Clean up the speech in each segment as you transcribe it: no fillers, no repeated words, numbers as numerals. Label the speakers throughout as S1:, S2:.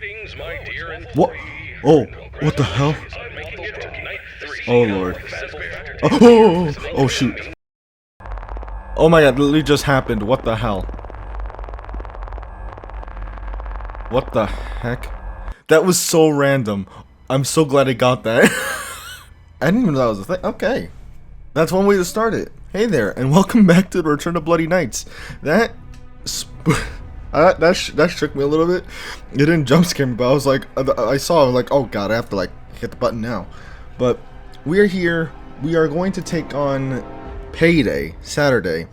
S1: Greetings, my dear
S2: What?
S1: employee.
S2: Oh, what the hell?
S1: On making it to night 3
S2: Oh, Lord. Oh, shoot. Oh my god, literally just happened. What the hell? What the heck? That was so random. I'm so glad I got that. I didn't even know that was a thing. Okay. That's one way to start it. Hey there, and welcome back to the Return of Bloody Nights. That shook me a little bit. It didn't jump scare me, but I was like, I was like, oh god, I have to like hit the button now. But we're here. We are going to take on Payday, Saturday,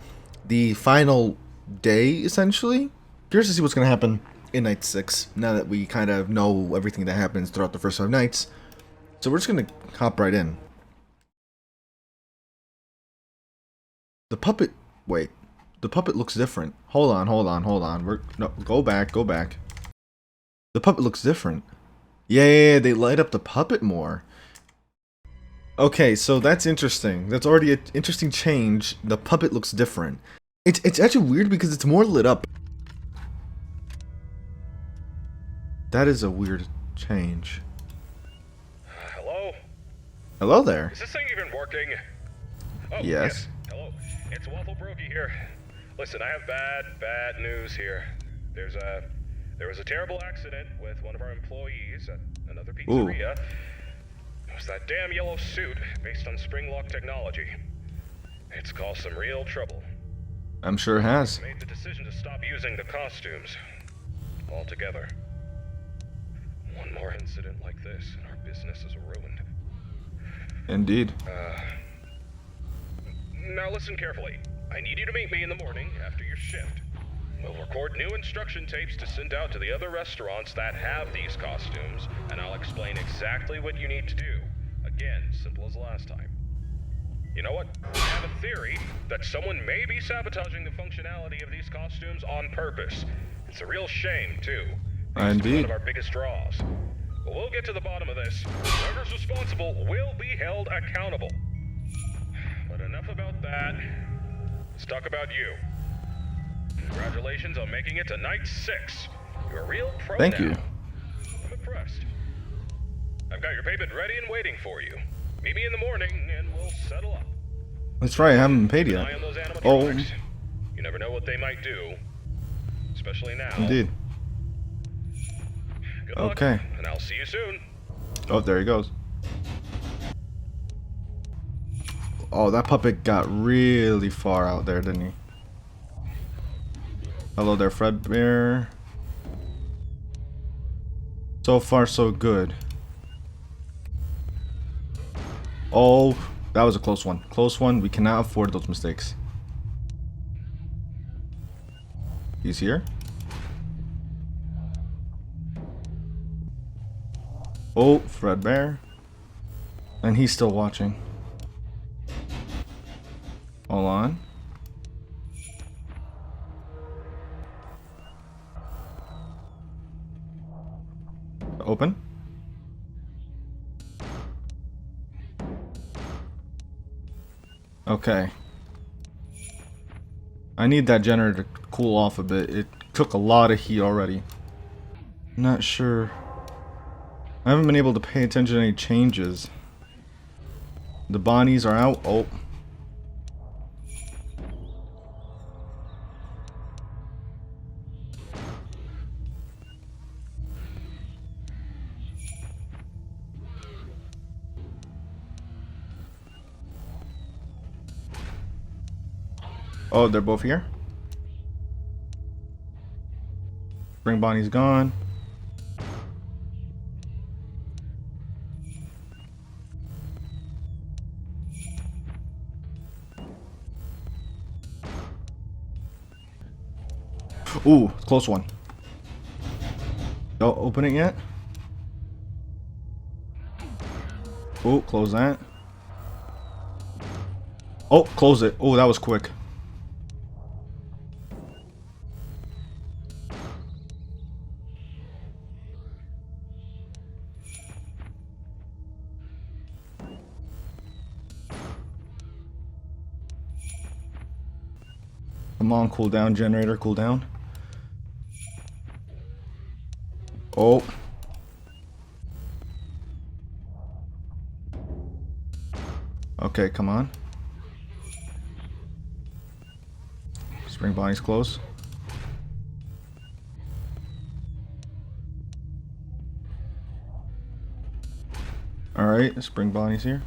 S2: the final day essentially. Curious to see what's gonna happen in night 6. Now that we kind of know everything that happens throughout the first 5 nights, so we're just gonna hop right in. The puppet. Wait. The puppet looks different. Hold on. No, go back. The puppet looks different. Yeah, they light up the puppet more. Okay, so that's interesting. That's already an interesting change. The puppet looks different. It's actually weird because it's more lit up. That is a weird change.
S1: Hello?
S2: Hello there.
S1: Is this thing even working? Oh,
S2: Yes.
S1: Hello. It's Waffle Brokey here. Listen, I have bad news here. There was a terrible accident with one of our employees at another pizzeria. It was that damn yellow suit based on spring-lock technology. It's caused some real trouble.
S2: I'm sure it has.
S1: Made the decision to stop using the costumes altogether. One more incident like this, and our business is ruined.
S2: Indeed.
S1: Now listen carefully. I need you to meet me in the morning after your shift. We'll record new instruction tapes to send out to the other restaurants that have these costumes, and I'll explain exactly what you need to do. Again, simple as last time. You know what? I have a theory that someone may be sabotaging the functionality of these costumes on purpose. It's a real shame, too.
S2: Indeed.
S1: One of our biggest draws. But we'll get to the bottom of this. Whoever's responsible will be held accountable. But enough about that. Let's talk about you. Congratulations on making it to night 6. You're a real pro
S2: Thank
S1: now.
S2: you.
S1: I'm impressed. I've got your payment ready and waiting for you. Meet me in the morning and we'll settle up.
S2: That's right, I haven't been paid
S1: Keep an
S2: yet.
S1: eye on those
S2: Oh,
S1: animatronics. You never know what they might do. Especially now.
S2: indeed.
S1: Good luck,
S2: Okay.
S1: and I'll see you soon.
S2: Oh, there he goes. Oh, that puppet got really far out there, didn't he? Hello there, Fredbear. So far, so good. Oh, that was a close one. Close one. We cannot afford those mistakes. He's here. Oh, Fredbear. And he's still watching. Hold on. Open. Okay. I need that generator to cool off a bit. It took a lot of heat already. Not sure. I haven't been able to pay attention to any changes. The Bonnies are out. Oh. Oh, they're both here. Spring Bonnie's gone. Ooh, close one. Don't open it yet. Ooh, close that. Oh, close it. Oh, that was quick. Come on, cool down, generator, cool down. Oh, Okay, come on. Spring Bonnie's close. Alright, Spring Bonnie's here.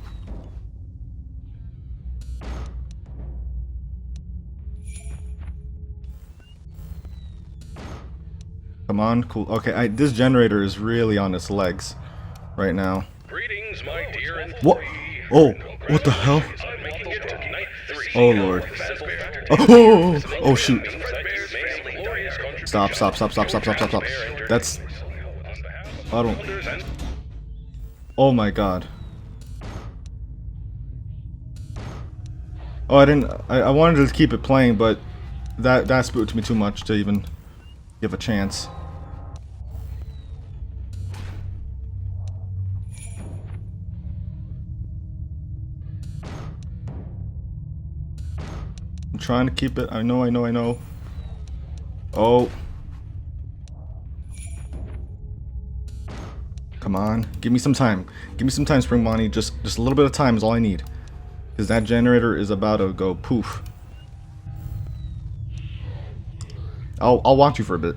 S2: Come on, cool. Okay, this generator is really on its legs right now.
S1: Greetings, my dear employee.
S2: What? Oh, what the hell?
S1: I'm making it to night 3.
S2: Oh lord. Oh, oh shoot. Stop. That's... I don't... Oh my god. Oh, I wanted to keep it playing, but that spooked me too much to even give a chance. I'm trying to keep it. I know. Oh. Come on. Give me some time. Give me some time, Spring Bonnie. Just a little bit of time is all I need. Because that generator is about to go poof. I'll watch you for a bit.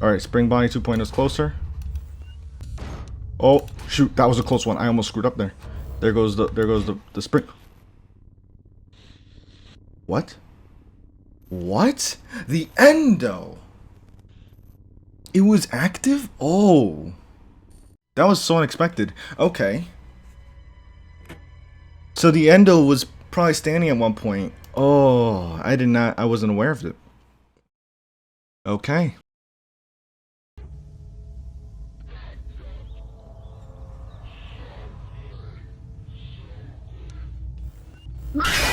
S2: Alright, Spring Bonnie 2.0 is closer. Oh, shoot, that was a close one. I almost screwed up there. There goes the spring. What? What? The endo! It was active? Oh. That was so unexpected. Okay. So the endo was probably standing at one point. Oh, I wasn't aware of it. Okay.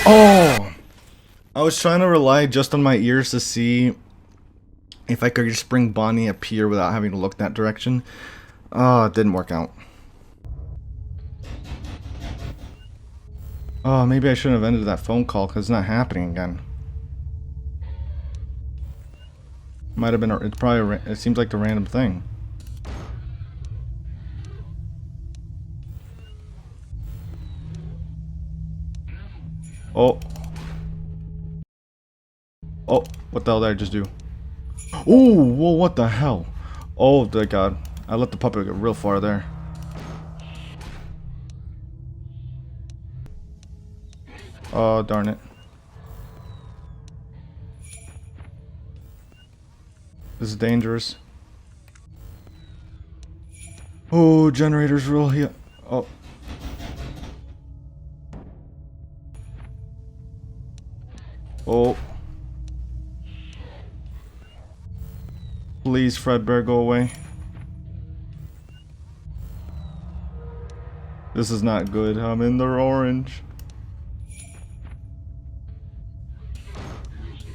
S2: Oh! I was trying to rely just on my ears to see if I could just bring Bonnie appear without having to look that direction. Oh, it didn't work out. Oh, maybe I shouldn't have ended that phone call because it's not happening again. Might have been, it's probably, it seems like the random thing. Oh. Oh, what the hell did I just do? Oh, whoa, what the hell? Oh, my god. I let the puppet get real far there. Oh, darn it. This is dangerous. Oh, generator's real here. Oh. Oh. Please, Fredbear, go away. This is not good. I'm in the orange.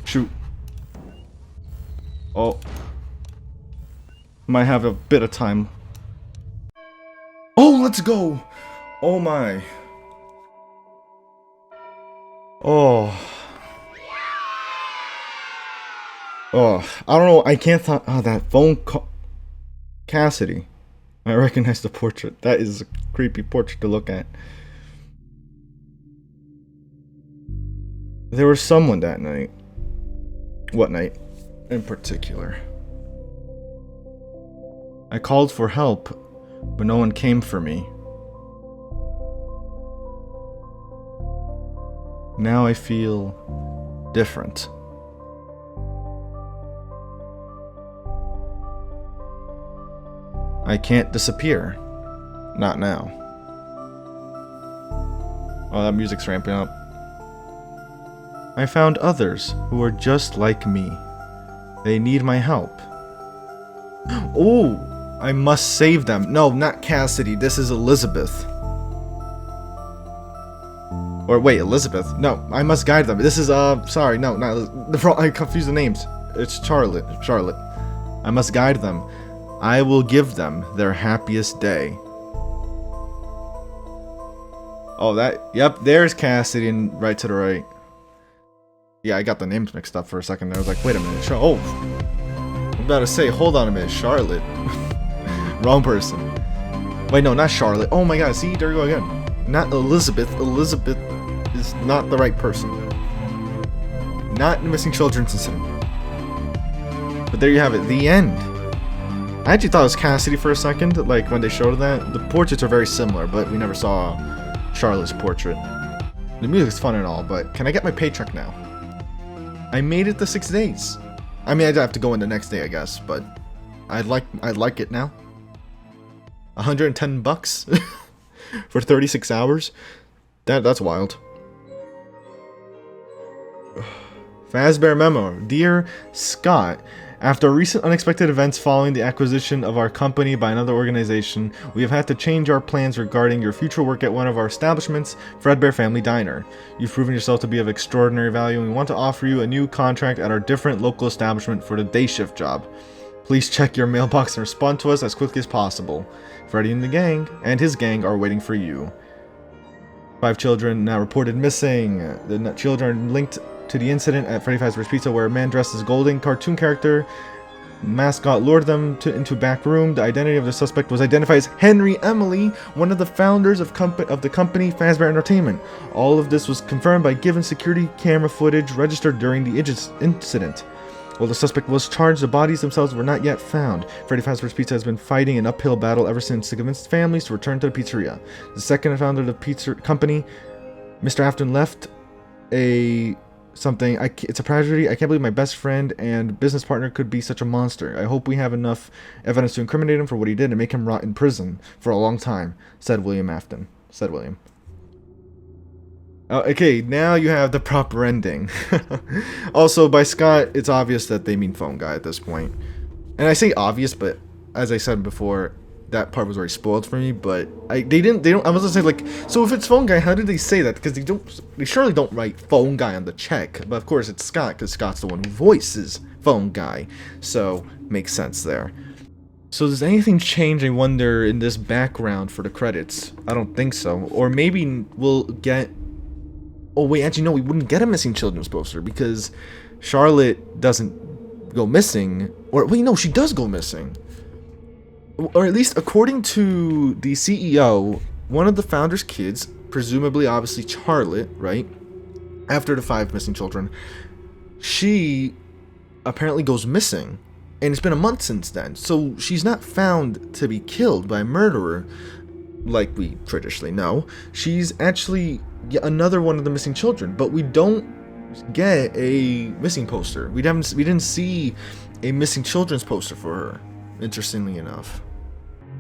S2: Shoot. Oh. Might have a bit of time. Oh, let's go! Oh my. Oh. Oh, I don't know. I can't thought. Oh, that phone call. Cassidy. I recognize the portrait. That is a creepy portrait to look at. There was someone that night. What night? In particular. I called for help, but no one came for me. Now I feel different. I can't disappear. Not now. Oh, that music's ramping up. I found others who are just like me. They need my help. Oh, I must save them. No, not Cassidy. This is Elizabeth. Or wait, Elizabeth. No, I must guide them. This is, sorry, no, not I confused the names. It's Charlotte. I must guide them. I will give them their happiest day. Oh, yep, there's Cassidy and right to the right. Yeah, I got the names mixed up for a second. I was like, wait a minute, oh. about to say, hold on a minute, Charlotte. Wrong person. Wait, no, not Charlotte. Oh my god, see, there you go again. Not Elizabeth. Elizabeth is not the right person. Not the missing children's incident. But there you have it, the end. I actually thought it was Cassidy for a second, like when they showed that. The portraits are very similar, but we never saw Charlotte's portrait. The music's fun and all, but can I get my paycheck now? I made it the 6 days. I mean, I'd have to go in the next day, I guess, but I'd like it now. 110 bucks for 36 hours? That's wild. Fazbear Memo. Dear Scott, after recent unexpected events following the acquisition of our company by another organization, we have had to change our plans regarding your future work at one of our establishments, Fredbear Family Diner. You've proven yourself to be of extraordinary value, and we want to offer you a new contract at our different local establishment for the day shift job. Please check your mailbox and respond to us as quickly as possible. Freddy and his gang are waiting for you. 5 children now reported missing. The children linked to the incident at Freddy Fazbear's Pizza, where a man dressed as Golden cartoon character mascot lured them into a back room. The identity of the suspect was identified as Henry Emily, one of the founders of the company Fazbear Entertainment. All of this was confirmed by given security camera footage registered during the incident. While the suspect was charged, the bodies themselves were not yet found. Freddy Fazbear's Pizza has been fighting an uphill battle ever since to convince families to return to the pizzeria. The second founder of the pizza company, Mr. Afton, left it's a tragedy. I can't believe my best friend and business partner could be such a monster. I hope we have enough evidence to incriminate him for what he did and make him rot in prison for a long time, said William Afton. Said William. Okay, now you have the proper ending. Also, by Scott, it's obvious that they mean phone guy at this point. And I say obvious, but as I said before, that part was already spoiled for me, but I was gonna say, like, so if it's phone guy, how did they say that? Because they surely don't write phone guy on the check. But of course it's Scott, because Scott's the one who voices phone guy. So, makes sense there. So does anything change, I wonder, in this background for the credits? I don't think so. Or maybe we'll get... Oh wait, actually no, we wouldn't get a missing children's poster, because Charlotte doesn't go missing. Or, wait, no, she does go missing. Or at least according to the CEO, one of the founder's kids, presumably obviously Charlotte, right? After the 5 missing children, she apparently goes missing. And it's been a month since then. So she's not found to be killed by a murderer like we traditionally know. She's actually another one of the missing children, but we don't get a missing poster. We didn't see a missing children's poster for her, interestingly enough.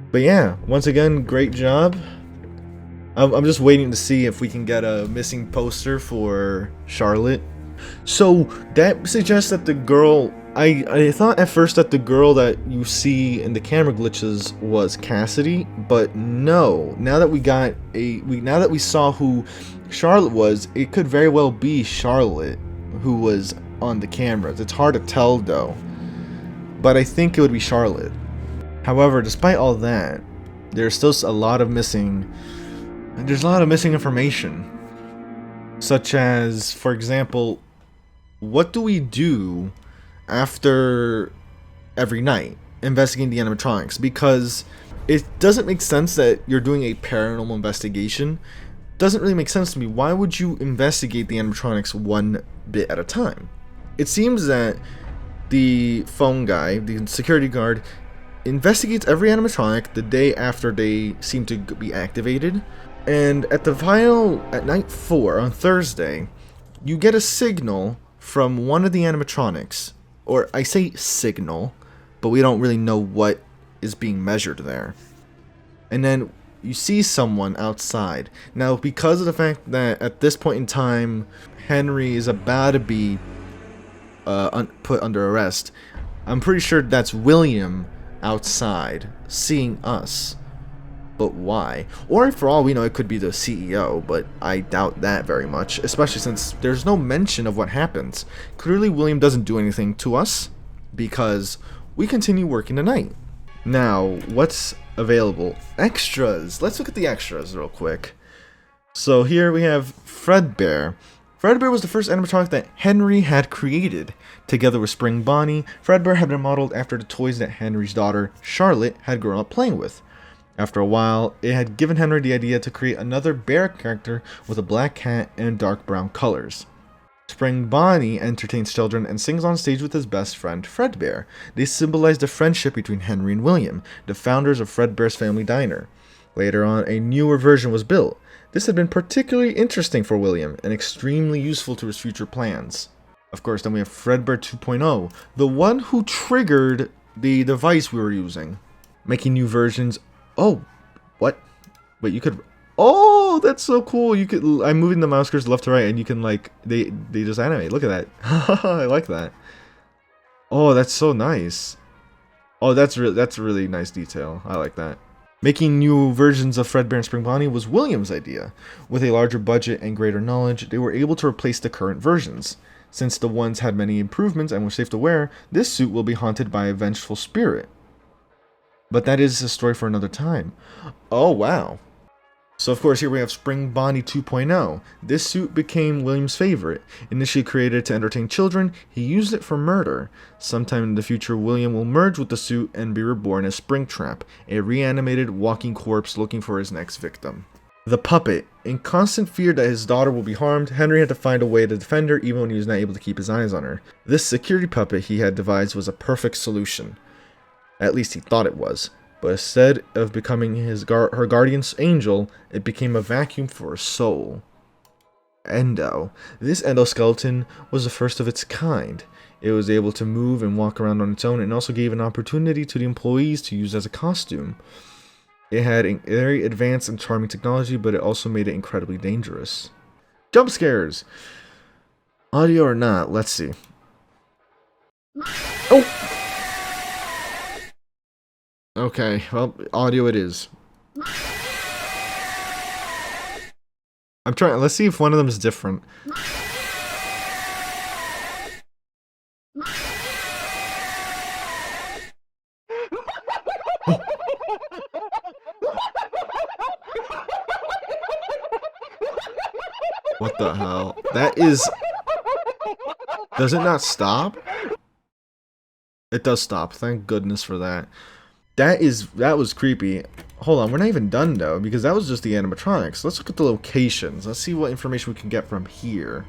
S2: But yeah, once again, great job. I'm just waiting to see if we can get a missing poster for Charlotte. So that suggests that the girl, I thought at first that the girl that you see in the camera glitches was Cassidy, but no. Now that we saw who Charlotte was, it could very well be Charlotte who was on the cameras. It's hard to tell though, but I think it would be Charlotte. However, despite all that, there's still a lot of missing. There's a lot of missing information, such as, for example, what do we do after every night investigating the animatronics? Because it doesn't make sense that you're doing a paranormal investigation. Doesn't really make sense to me. Why would you investigate the animatronics one bit at a time? It seems that the phone guy, the security guard, investigates every animatronic the day after they seem to be activated. And at the final, at night 4 on Thursday, you get a signal from one of the animatronics. Or I say signal, but we don't really know what is being measured there. And then you see someone outside. Now, because of the fact that at this point in time, Henry is about to be put under arrest, I'm pretty sure that's William outside seeing us. But why? Or for all we know, it could be the CEO, but I doubt that very much, especially since there's no mention of what happens. Clearly William doesn't do anything to us because we continue working tonight. Now, what's available? Extras. Let's look at the extras real quick. So here we have Fredbear. Fredbear was the first animatronic that Henry had created. Together with Spring Bonnie, Fredbear had been modeled after the toys that Henry's daughter, Charlotte, had grown up playing with. After a while, it had given Henry the idea to create another bear character with a black cat and dark brown colors. Spring Bonnie entertains children and sings on stage with his best friend, Fredbear. They symbolize the friendship between Henry and William, the founders of Fredbear's Family Diner. Later on, a newer version was built. This had been particularly interesting for William and extremely useful to his future plans. Of course, then we have Fredbear 2.0, the one who triggered the device we were using. Making new versions. Oh, what? Wait, you could... Oh, that's so cool. You could... I'm moving the mouse cursor left to right and you can like... They just animate. Look at that. I like that. Oh, that's so nice. Oh, that's really nice detail. I like that. Making new versions of Fredbear and Spring Bonnie was William's idea. With a larger budget and greater knowledge, they were able to replace the current versions. Since the ones had many improvements and were safe to wear, this suit will be haunted by a vengeful spirit. But that is a story for another time. Oh, wow. So of course here we have Spring Bonnie 2.0. This suit became William's favorite. Initially created to entertain children, he used it for murder. Sometime in the future, William will merge with the suit and be reborn as Springtrap, a reanimated walking corpse looking for his next victim. The puppet. In constant fear that his daughter will be harmed, Henry had to find a way to defend her even when he was not able to keep his eyes on her. This security puppet he had devised was a perfect solution. At least he thought it was. But instead of becoming her guardian angel, it became a vacuum for a soul. Endo. This endoskeleton was the first of its kind. It was able to move and walk around on its own and also gave an opportunity to the employees to use as a costume. It had a very advanced and charming technology, but it also made it incredibly dangerous. Jump scares! Audio or not, let's see. Oh! Okay, well, audio it is. I'm trying, let's see if one of them is different. What the hell? That is... Does it not stop? It does stop, thank goodness for that. That was creepy. Hold on, we're not even done though, because that was just the animatronics. Let's look at the locations. Let's see what information we can get from here.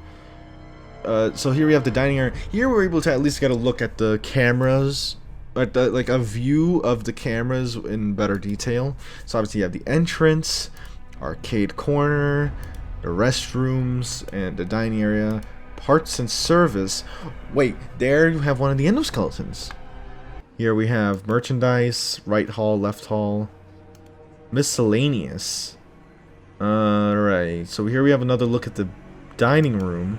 S2: So here we have the dining area. Here we're able to at least get a look at the cameras, like a view of the cameras in better detail. So obviously you have the entrance, arcade corner, the restrooms, and the dining area, parts and service. Wait, there you have one of the endoskeletons. Here we have merchandise, right hall, left hall, miscellaneous. Alright, so here we have another look at the dining room.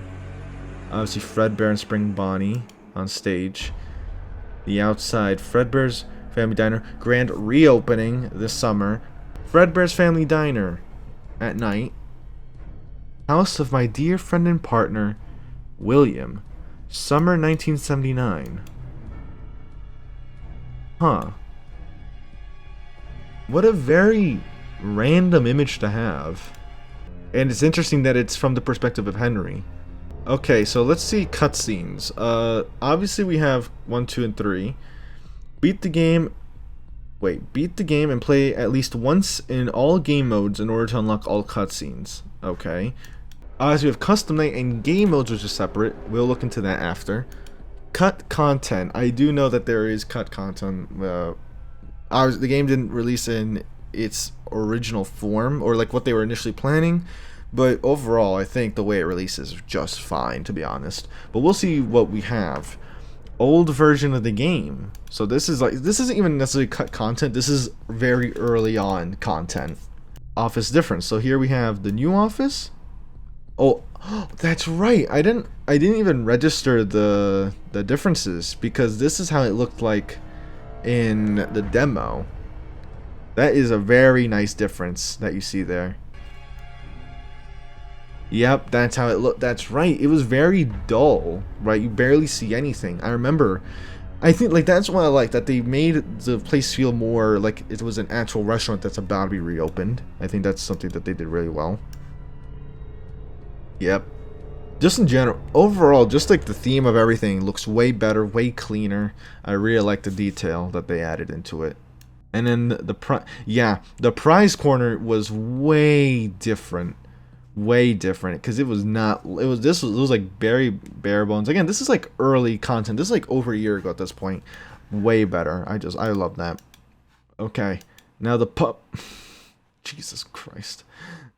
S2: Obviously Fredbear and Spring Bonnie on stage. The outside, Fredbear's Family Diner, grand reopening this summer. Fredbear's Family Diner at night. House of my dear friend and partner, William. Summer 1979. Huh. What a very random image to have. And it's interesting that it's from the perspective of Henry. Okay, so let's see cutscenes. Obviously we have 1, 2, and 3. Beat the game and play at least once in all game modes in order to unlock all cutscenes. Okay. So we have custom night and game modes, which are separate. We'll look into that after. Cut content. I do know that there is cut content. The game didn't release in its original form, or like what they were initially planning, but overall I think the way it releases is just fine, to be honest. But we'll see what we have. Old version of the game. So this isn't even necessarily cut content. This is very early on content. Office difference. So here we have the new office. Oh, that's right. I didn't even register the differences, because this is how it looked like in the demo. That is a very nice difference that you see there. Yep, that's how it looked. That's right. It was very dull, right? You barely see anything. I remember. I think like that's what I like, that they made the place feel more like it was an actual restaurant that's about to be reopened. I think that's something that they did really well. Yep. Just in general, overall, just like the theme of everything looks way better, way cleaner. I really like the detail that they added into it. And then the prize corner was way different, because it was like very bare bones. Again, this is like early content. This is like over a year ago at this point. Way better. I love that. Okay, now the Jesus Christ.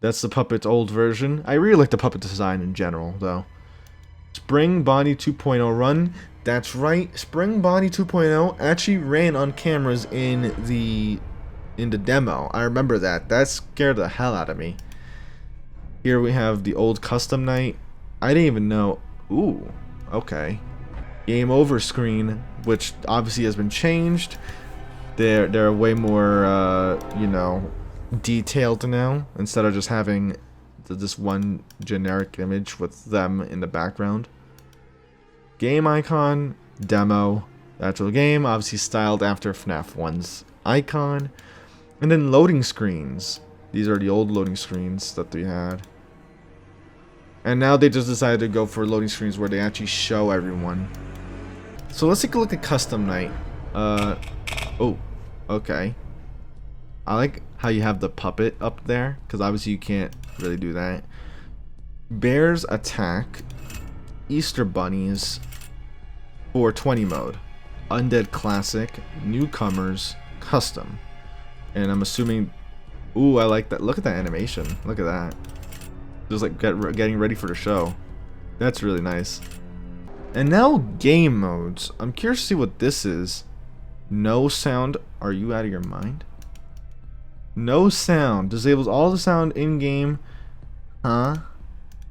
S2: That's the Puppet's old version. I really like the Puppet design in general, though. Spring Bonnie 2.0 run. That's right. Spring Bonnie 2.0 actually ran on cameras in the demo. I remember that. That scared the hell out of me. Here we have the old custom night. I didn't even know. Ooh, okay. Game over screen, which obviously has been changed. They're way more, you know, detailed now, instead of just having this one generic image with them in the background. Game icon, demo, the actual game, obviously styled after FNAF 1's icon. And then loading screens. These are the old loading screens that they had. And now they just decided to go for loading screens where they actually show everyone. So let's take a look at custom night. Oh, okay. I like how you have the puppet up there, because obviously you can't really do that. Bears attack. Easter bunnies. 420 mode. Undead classic. Newcomers. Custom. And I'm assuming... Ooh, I like that. Look at that animation. Look at that. Just like getting ready for the show. That's really nice. And now game modes. I'm curious to see what this is. No sound. Are you out of your mind? No sound. Disables all the sound in game. Huh?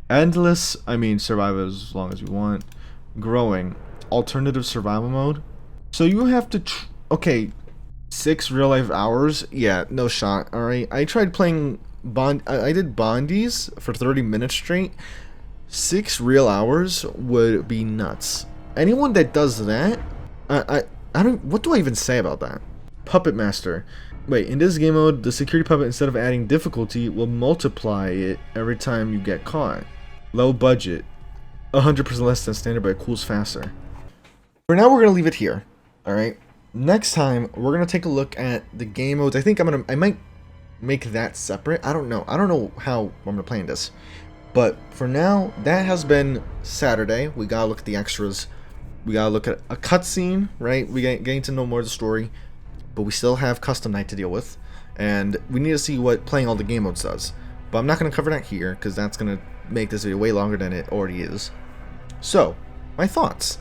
S2: Endless. I mean, survive as long as you want. Growing. Alternative survival mode. So you have to. Okay. 6 real life hours. Yeah, no shot. Alright. I tried playing I did Bondies for 30 minutes straight. 6 real hours would be nuts. Anyone that does that, I don't. What do I even say about that? Puppet Master. Wait, in this game mode, the security puppet, instead of adding difficulty, will multiply it every time you get caught. Low budget. 100% less than standard, but it cools faster. For now, we're gonna leave it here. All right. Next time, we're gonna take a look at the game modes. I think I might make that separate. I don't know. I don't know how I'm gonna play this. But for now, that has been Saturday. We gotta look at the extras. We gotta look at a cutscene, right? We getting to know more of the story. But we still have custom night to deal with, and we need to see what playing all the game modes does. But I'm not going to cover that here, because that's going to make this video way longer than it already is. So, my thoughts.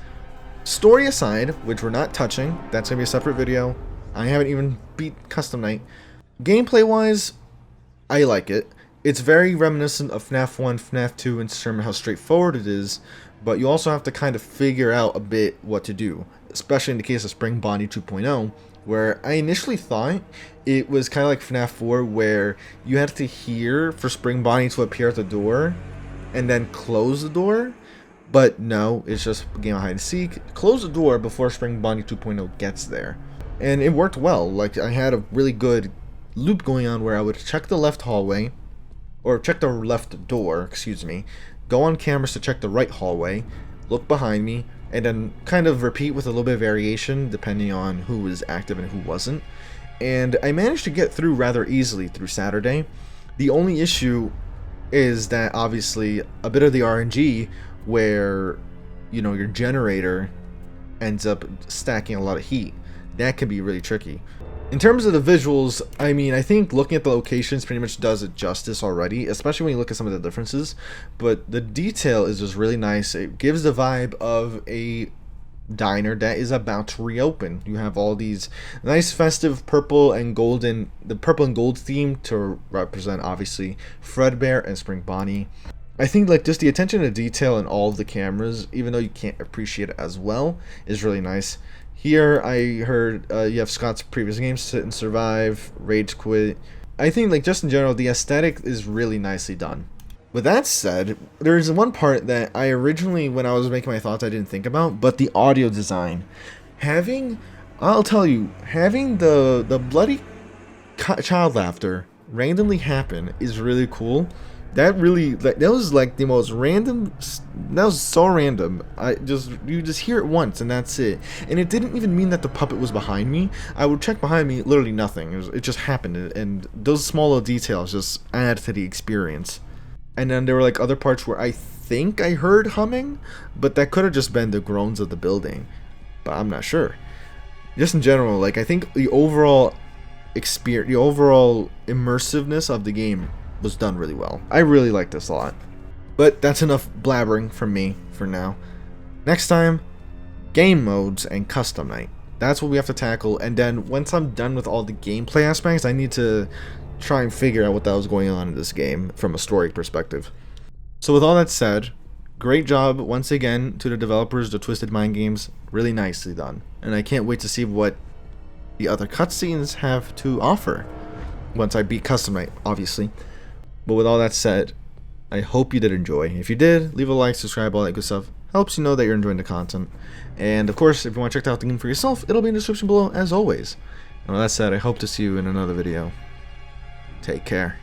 S2: Story aside, which we're not touching, that's going to be a separate video. I haven't even beat custom night. Gameplay wise, I like it. It's very reminiscent of FNAF 1, FNAF 2 in terms of how straightforward it is, but you also have to kind of figure out a bit what to do, especially in the case of Spring Bonnie 2.0. Where I initially thought it was kind of like FNAF 4, where you had to hear for Spring Bonnie to appear at the door and then close the door. But no, it's just a game of hide and seek. Close the door before Spring Bonnie 2.0 gets there. And it worked well. Like, I had a really good loop going on where I would check the left hallway, or check the left door, excuse me, go on cameras to check the right hallway, look behind me, and then kind of repeat with a little bit of variation depending on who was active and who wasn't. And I managed to get through rather easily through Saturday. The only issue is that obviously a bit of the RNG where, you know, your generator ends up stacking a lot of heat. That can be really tricky. In terms of the visuals, I mean, I think looking at the locations pretty much does it justice already, especially when you look at some of the differences. But the detail is just really nice. It gives the vibe of a diner that is about to reopen. You have all these nice festive purple and golden, the purple and gold theme to represent obviously Fredbear and Spring Bonnie. I think like just the attention to detail in all of the cameras, even though you can't appreciate it as well, is really nice. Here, I heard you have Scott's previous games, Sit and Survive, Rage Quit. I think, like, just in general, the aesthetic is really nicely done. With that said, there is one part that I originally, when I was making my thoughts, I didn't think about, but the audio design. I'll tell you, having the bloody child laughter randomly happen is really cool, That really, like, that was like the most random. That was so random. You just hear it once and that's it. And it didn't even mean that the puppet was behind me. I would check behind me, literally nothing. It just happened, and those small little details just add to the experience. And then there were like other parts where I think I heard humming, but that could have just been the groans of the building. But I'm not sure. Just in general, like, I think the overall experience, the overall immersiveness of the game was done really well. I really like this a lot. But that's enough blabbering from me for now. Next time, game modes and custom night. That's what we have to tackle, and then once I'm done with all the gameplay aspects, I need to try and figure out what the hell's going on in this game from a story perspective. So with all that said, great job once again to the developers of Twisted Mind Games. Really nicely done. And I can't wait to see what the other cutscenes have to offer once I beat custom night, obviously. But with all that said, I hope you did enjoy. If you did, leave a like, subscribe, all that good stuff. Helps you know that you're enjoying the content. And of course, if you want to check out the game for yourself, it'll be in the description below as always. And with that said, I hope to see you in another video. Take care.